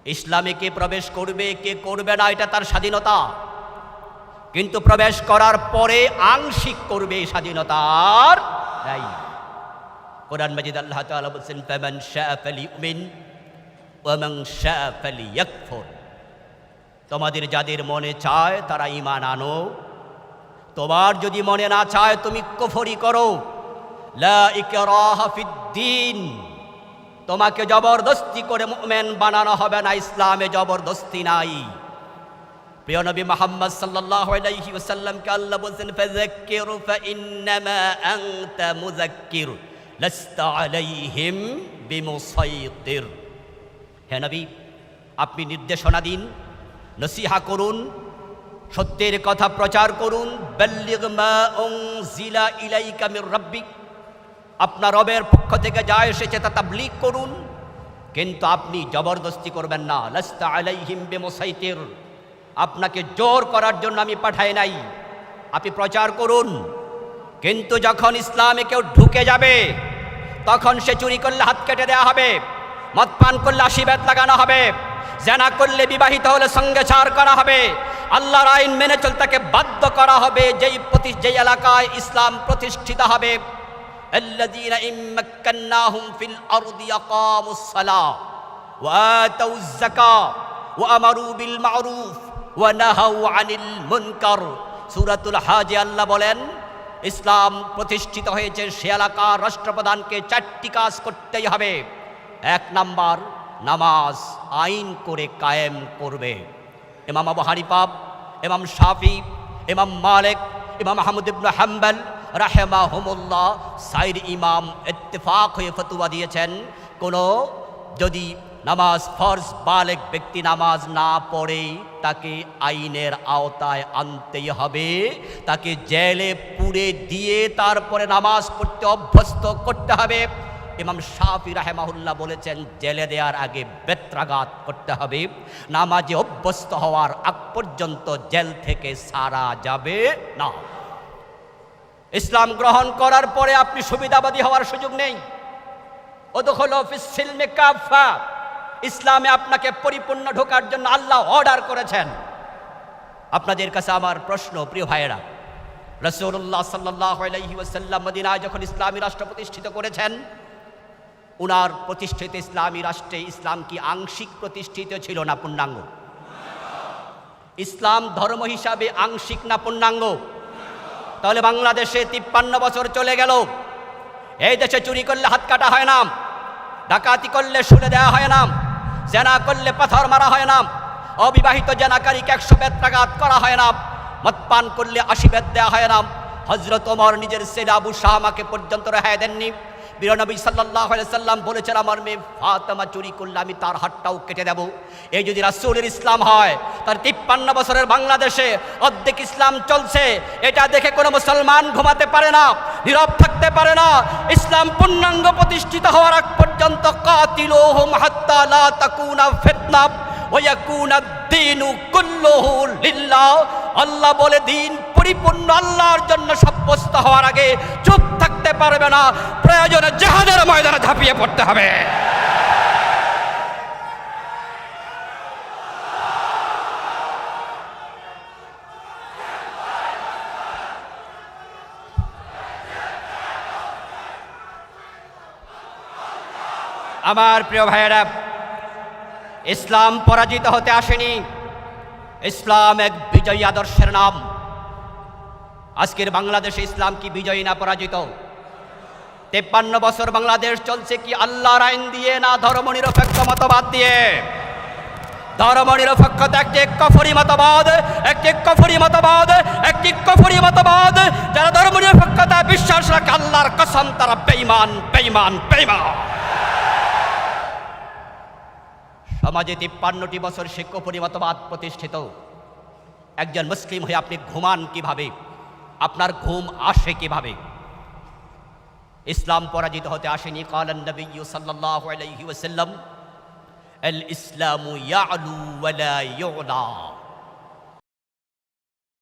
ইসলামে কে প্রবেশ করবে কে করবে না এটা তার স্বাধীনতা, কিন্তু প্রবেশ করার পরে আংশিক করবে স্বাধীনতার নাই। কোরআন মাজিদ আল্লাহ তাআলা বলেছেন ফামান শাআ ফালিউমিন ওয়া মান শাআ ফালিয়াকফুর। তোমাদের যাদের মনে চায় তারা ঈমান আনো, তোমার যদি মনে না চায় তুমি কুফরি করো। লা ইকরাহা ফিদ্দীন, তোমাকে জবরদস্তি করে মুমিন বানানো হবে না, ইসলামে জবরদস্তি নাই। প্রিয় নবী মুহাম্মদ সাল্লাল্লাহু আলাইহি ওয়াসাল্লামকে আল্লাহ বলেন ফাযাক্কির ফাইন্নামা আনতা মুযাক্কির লাস্তা আলাইহিম বিমুসাইতির। হে নবী, আপনি নির্দেশনা দিন, নসিহা করুন, সত্যের কথা প্রচার করুন। বাল্লিগ মা উনজিলা ইলাইকা মির রাব্বিক, আপনার রবের পক্ষ থেকে যা এসেছে তা তাবলীগ করুন, কিন্তু আপনি জবরদস্তি করবেন না। লাস্তা আলাইহিম বিমুসাইতির, আপনাকে জোর করার জন্য আমি পাঠাই নাই, আপনি প্রচার করুন। কিন্তু যখন ইসলামে কেউ ঢুকে যাবে তখন সে চুরি করলে হাত কেটে দেওয়া হবে, মদ পান করলে 80 বেত লাগানো হবে, জেনা করলে বিবাহিত হলে সঙ্গে ছাড় করা হবে, আল্লাহর আইন মেনে চলতে তাকে বাধ্য করা হবে। যেই এলাকায় ইসলাম প্রতিষ্ঠিত হবে, আল্লাযীনা ইম্মাক্কান্নাহুম ফিল আরদি ইয়াকামুস সালাহ ওয়া আতাউয যাকাত ওয়া আমারু বিল মা'রুফ ওয়া নাহাউ আনিল মুনকার। সূরাতুল হাজ আল্লাহ বলেন, ইসলাম প্রতিষ্ঠিত হয়েছে সে এলাকার রাষ্ট্রপ্রধানকে 4টি কাজ করতেই হবে। 1 নাম্বার, নামাজ আইন করে কায়েম করবে। ইমাম আবু হানিফা, ইমাম শাফি, ইমাম মালিক, ইমাম আহমদ ইবনে হাম্বল রাহিমাহুমুল্লাহ সাইর ইমাম ইত্তেফাক হয়ে ফতোয়া দিয়েছেন, যদি নামাজ ফরজ বালেগ ব্যক্তি নামাজ না পড়ে তাকে আইনের আওতায় আনতেই হবে, তাকে জেলে পুরে দিয়ে তারপরে নামাজ পড়তে অভ্যস্ত করতে হবে। ইমাম শাফি রাহিমাহুল্লাহ বলেছেন জেলে দেওয়ার আগে বেত্রাঘাত করতে হবে, নামাজে অভ্যস্ত হওয়ার আগ পর্যন্ত জেল থেকে ছাড়া যাবে না। ইসলাম গ্রহণ করার পরে আপনি সুবিধাবাদী হওয়ার সুযোগ নেই। উদখুলু ফিস সিলমি কাফা, ইসলামে আপনাকে পরিপূর্ণ ঢোকার জন্য আল্লাহ অর্ডার করেছেন। আপনাদের কাছে আমার প্রশ্ন, প্রিয় ভাইয়েরা, রাসূলুল্লাহ সাল্লাল্লাহু আলাইহি ওয়াসাল্লাম মদিনায় যখন ইসলামী রাষ্ট্র প্রতিষ্ঠিত করেছেন, উনার প্রতিষ্ঠিত ইসলামী রাষ্ট্রে ইসলাম কি আংশিক প্রতিষ্ঠিত ছিল না পূর্ণাঙ্গ? ইসলাম ধর্ম হিসাবে আংশিক না পূর্ণাঙ্গ? তাহলে বাংলাদেশে 53 বছর চলে গেল, এই দেশে চুরি করলে হাত কাটা হয় না, ডাকাতি করলে শুলে দেওয়া হয় না, জেনা করলে পাথর মারা হয় না, অবিবাহিত জেনাকারীকে 100 বেত্রাঘাত করা হয় না, মদ পান করলে 80 বেত দেওয়া হয় না। হযরত ওমর নিজের ছেলে আবু শাহামাকে পর্যন্ত রেহাই দেননি। প্রিয় নবী সাল্লাল্লাহু আলাইহি সাল্লাম বলেছেন, আমার মেয়ে ফাতেমা চুরি করলে আমি তার হাতটাও কেটে দেব। এই যদি রাসূলের ইসলাম হয়, তার 53 বছরের বাংলাদেশে অর্ধেক ইসলাম চলছে, এটা দেখে কোনো মুসলমান ঘুমাতে পারে না, নীরব থাকতে পারে না। ইসলাম পূর্ণাঙ্গ প্রতিষ্ঠিত হওয়ার আগ পর্যন্ত কাতিলুহুম হাত্তা লা তাকুনা ফিতনা ওয়া ইয়াকুনা দ্বীনু কুল্লুহু লিল্লাহ। আল্লাহ বলে দিন পরিপূর্ণ আল্লাহর জন্য সাব্যস্ত হওয়ার আগে চুপ থাকতে পারবে না, প্রয়োজনে জিহাদের ময়দানে ঝাঁপিয়ে পড়তে হবে। আমার প্রিয় ভাইয়েরা, ইসলাম পরাজিত হতে আসেনি, ইসলাম এক বিজয়ী আদর্শের নাম। আজকের বাংলাদেশে ইসলাম কি বিজয়ী না পরাজিত? 53 বছর বাংলাদেশ চলছে কি আল্লাহর আইন দিয়ে না ধর্মনিরপেক্ষ মতবাদ দিয়ে? ধর্মনিরপেক্ষতা একটি কুফরি মতবাদ, একটি কুফরি মতবাদ, একটি কুফরি মতবাদ। যারা ধর্মনিরপেক্ষতা বিশ্বাস রাখে আল্লাহর কসম তারা বেঈমান, বেঈমান, বেঈমান। সমাজে 53টি বছর সে কুফরি মতবাদ প্রতিষ্ঠিত। একজন মুসলিম হয়ে আপনি ঘুমান কিভাবে? আপনার ঘুম আসে কিভাবে? ইসলাম পরাজিত হতে আসেনি। কালান নবী সাল্লাল্লাহু আলাইহি ওয়াসাল্লাম, আল ইসলামু ইয়ালু ওয়া লা ইউলা।